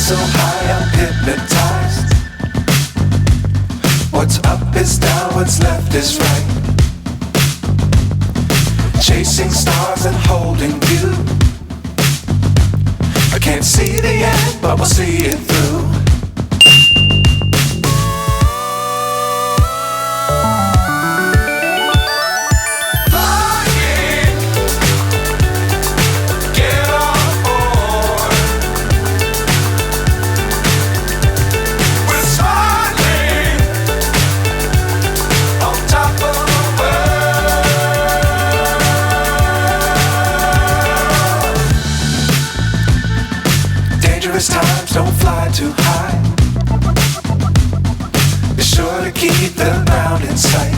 so high I'm hypnotized. What's up is down, what's left is right. Chasing stars and holding you. I can't see the end, but we'll see it through. Dangerous times, don't fly too high. Be sure to keep the ground in sight.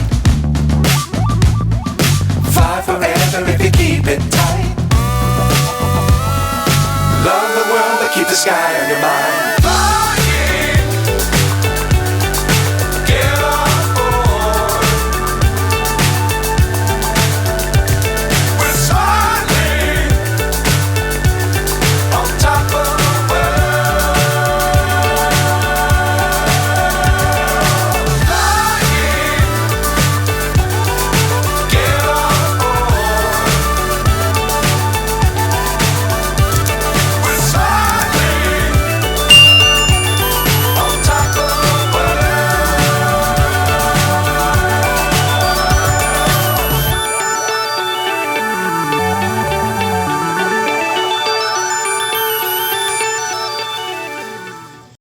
Fly forever if you keep it tight. Love the world, but keep the sky on your mind.